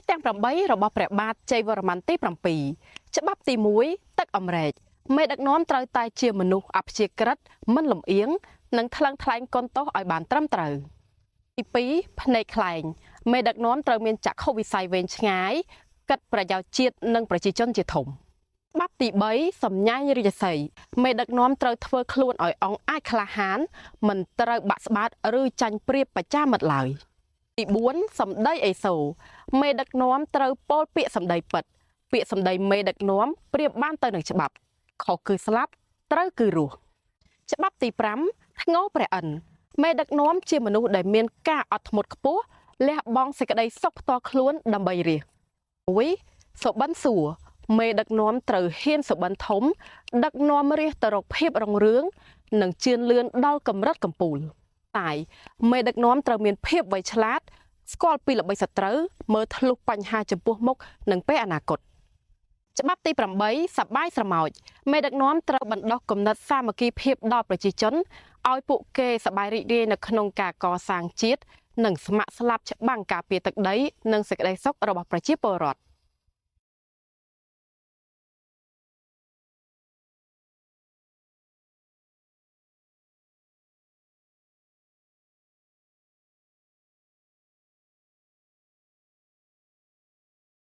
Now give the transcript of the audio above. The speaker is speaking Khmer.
ទាំង8របស់ព្រះបាទជ័យវរ្ម័នទី7ច្បាប់ទី1ទឹកអម្រែកមេដឹកនាំត្រូវតែជាមនុស្សអព្យាក្រឹតមិនលំអៀងនិងថ្លឹងថ្លែងកូនទោសឲ្យបានត្រឹមត្រូវទី2ភ្នែកខ្លែងមេដឹកនាំត្រូវមានចក្ខុវិស័យវែងឆ្ងាយគិតប្រយោជន៍ជាតិនិងប្រជាជនជាធំច្បាប់ទី3សំញាញ់រាជសីមេដឹកនាំត្រូវធ្វើខ្លួនឲ្យអង្អាចក្លាហានមិនត្រូវបាក់ស្បាតឬចាញ់ប្រៀបបច្ចាមិត្តឡើយទី4សម្ដីអេសូមេដឹកនាំត្រូវពោលពាក្យសម្ដីពិតពាក្យសម្ដីមេដឹកនាំប្រៀបបានទៅនឹងច្បាប់ខុសគឺស្លាប់ត្រូវគឺរស់ច្បាប់ទី5ធ្ងោព្រះឥន្ទមេដឹកនាំជាមនុស្សដែលមានការអត់ធ្មត់ខ្ពស់លះបង់សេចក្តីសុខផ្ទាល់ខ្លួនដើម្បីរាស្ត្រ1សុបិនសួរមេដឹកនាំត្រូវហ៊ានសុបិនធំដឹកនាំរាស្ត្រទៅរកភាពរុងរឿងនិងជឿនលឿនដល់កម្រិតកំពូលតែមេដឹកនាំត្រូវមានភាពវៃឆ្លាតស្គាល់ពីល្បិចសត្រូវមើលធ្លុះបញ្ហាចំពោះមុខនិងពេលអនាគតច្បាប់ទី8សបាយស្រមោចមេដឹកនាំត្រូវបណ្ដុះគំនិតសាមគ្គីភាពដល់ប្រជាជនឲ្យពួកគេសប្បាយរីករាយនៅក្នុងការកសាងជាតិនិងស្ម័គ្រស្លាប់ច្បាំងការពារទឹកដីនិងសេចក្តីសុខរបស់ប្រជាពលរដ្ឋ